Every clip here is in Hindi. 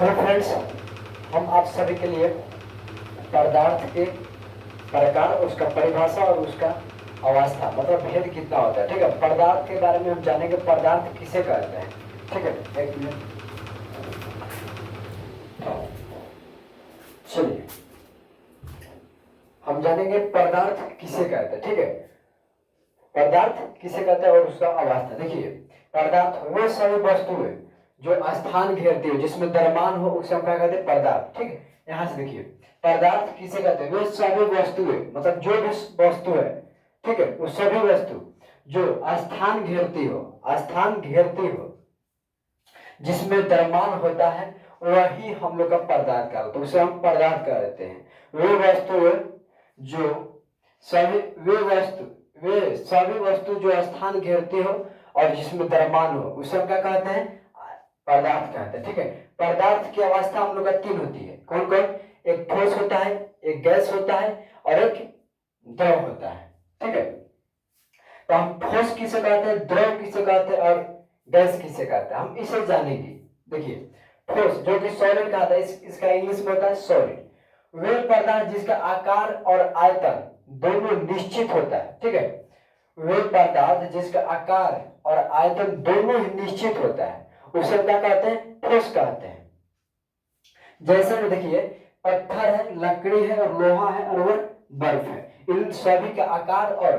हेलो फ्रेंड्स, हम आप सभी के लिए पदार्थ के प्रकार, उसका परिभाषा और उसका अवस्था मतलब भेद कितना होता है, ठीक है। पदार्थ के बारे में हम जानेंगे, पदार्थ किसे कहते हैं, ठीक है। एक मिनट, चलिए हम जानेंगे पदार्थ किसे कहते हैं, ठीक है। पदार्थ किसे कहते हैं और उसका अवस्था। देखिए, पदार्थ वो सभी वस्तुएं जो स्थान घेरती हो, जिसमें द्रव्यमान हो, उसे हम क्या कहते हैं, पदार्थ, ठीक है। यहां से देखिए, पदार्थ किसे कहते हैं, वे सभी वस्तुएं मतलब जो भी वस्तु है, ठीक है, वो सभी वस्तु जो स्थान घेरती हो, स्थान घेरती हो, जिसमें द्रव्यमान होता है, वही हम लोग का पदार्थ कहते हैं, उसे हम पदार्थ कहते हैं। वे वस्तुएं जो सभी वे सभी वस्तु जो स्थान घेरती हो और जिसमें द्रव्यमान हो, उसे हम क्या कहते हैं, पदार्थ कहते हैं, ठीक है। पदार्थ की अवस्था हम लोग का तीन होती है। कौन कौन? एक ठोस होता है, एक गैस होता है और एक द्रव होता है, ठीक है। तो हम ठोस किसे कहते हैं, द्रव किसे कहते हैं और गैस किसे कहते हैं, हम इसे जानेंगे। देखिए, ठोस जो कि सॉलिड कहता है, इसका इंग्लिश में होता है सॉलिड। वे पदार्थ जिसका आकार और आयतन दोनों निश्चित होता है, ठीक है। वे पदार्थ जिसका आकार और आयतन दोनों ही निश्चित होता है, उसे क्या कहते हैं, ठोस कहते हैं। जैसे में देखिए, पत्थर है, लकड़ी है और लोहा है और वह बर्फ है। इन सभी का आकार और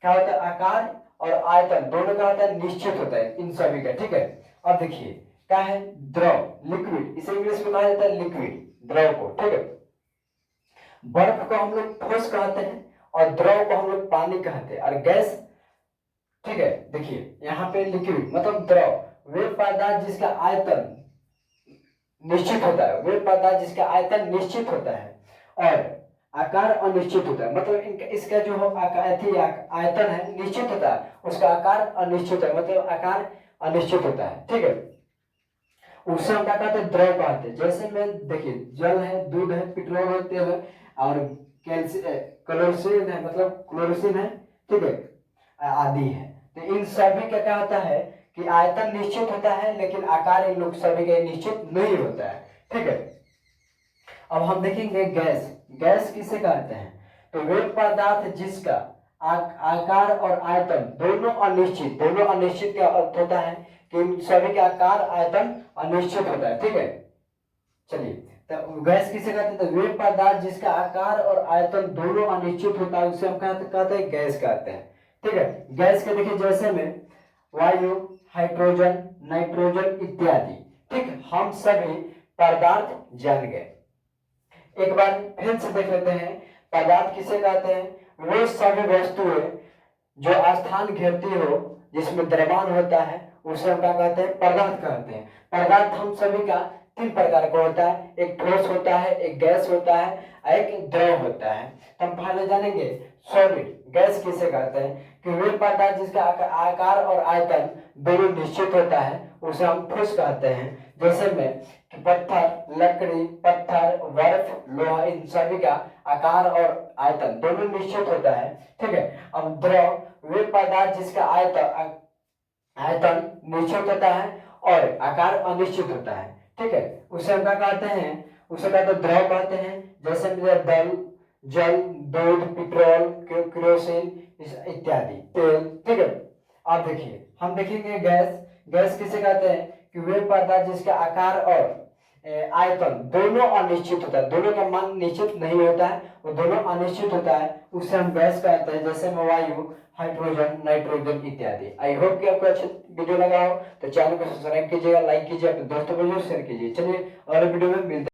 क्या होता है, आकार और आयतन दोनों का होता है, निश्चित होता है इन सभी का, ठीक है। अब देखिए, क्या है, द्रव, लिक्विड, इसे इंग्लिश में कहा जाता है लिक्विड, द्रव को, ठीक है। बर्फ को हम लोग ठोस कहते हैं और द्रव को हम लोग पानी कहते हैं और गैस, ठीक है। देखिए यहाँ पे लिक्विड मतलब द्रव, वे पदार्थ जिसका आयतन निश्चित होता है, वे पदार्थ जिसका आयतन निश्चित होता है और आकार अनिश्चित होता है, मतलब इनका इसका जो आयतन है निश्चित होता है, उसका आकार अनिश्चित है, मतलब आकार अनिश्चित होता है, ठीक है। उसे हम क्या कहते हैं, द्रव कहते हैं। जैसे में देखिए, जल है, दूध है, पेट्रोल है, तेल है और क्लोरोसिन है, मतलब क्लोरोसिन है, ठीक है, आदि है। तो इन सभी का क्या होता है कि आयतन निश्चित होता है, लेकिन आकार इन लोग सभी का निश्चित नहीं होता है, ठीक है। अब हम देखेंगे गैस, गैस किसे कहते हैं, तो वे पदार्थ जिसका आकार और आयतन दोनों अनिश्चित, दोनों अनिश्चित का अर्थ होता है कि इन सभी का आकार आयतन अनिश्चित होता है, ठीक है। चलिए, तो गैस किसे कहते हैं, तो वे पदार्थ जिसका आकार और आयतन दोनों अनिश्चित होता है, उसे हम कहते हैं गैस कहते हैं, ठीक है। गैस के देखिए, जैसे में वायु, हाइड्रोजन, नाइट्रोजन इत्यादि, ठीक। हम सभी पदार्थ जान गए। एक बार फिर से देख लेते हैं, पदार्थ किसे कहते हैं, वो सभी वस्तुएं जो स्थान घेरती हो, जिसमें द्रव्यमान होता है, उसे हम क्या कहते हैं, पदार्थ कहते हैं। पदार्थ हम सभी का तीन प्रकार का होता है, एक ठोस होता है, एक गैस होता है, एक द्रव होता है। तो हम पहले जानेंगे सॉलिड, गैस किसे कहते हैं, कि वे पदार्थ जिसका आकार और आयतन दोनों निश्चित होता है, उसे हम ठोस कहते हैं। जैसे में कि पत्थर, लकड़ी, पत्थर, बर्फ, लोहा, इन सभी का आकार और आयतन दोनों निश्चित होता है, ठीक है। अब द्रव, वे पदार्थ जिसका आयतन निश्चित होता है और आकार अनिश्चित होता है, ठीक है, उसे हम क्या कहते हैं, उसे कहते हैं द्रव कहते हैं। जैसे जल, दूध, पेट्रोल, केरोसिन इत्यादि, तेल, ठीक है। अब देखिए, हम देखेंगे गैस, गैस किसे कहते हैं, कि वे पदार्थ जिसका आकार और आयतन दोनों अनिश्चित होता है, दोनों का मान निश्चित नहीं होता है, वो दोनों अनिश्चित होता है, उसे हम गैस कहते हैं। जैसे में वायु, हाइड्रोजन, नाइट्रोजन इत्यादि। आई होप कि आपको अच्छा वीडियो लगा हो, तो चैनल को सब्सक्राइब कीजिएगा, लाइक कीजिए, अपने दोस्तों को जरूर शेयर कीजिए। चलिए अगले वीडियो में मिलते हैं।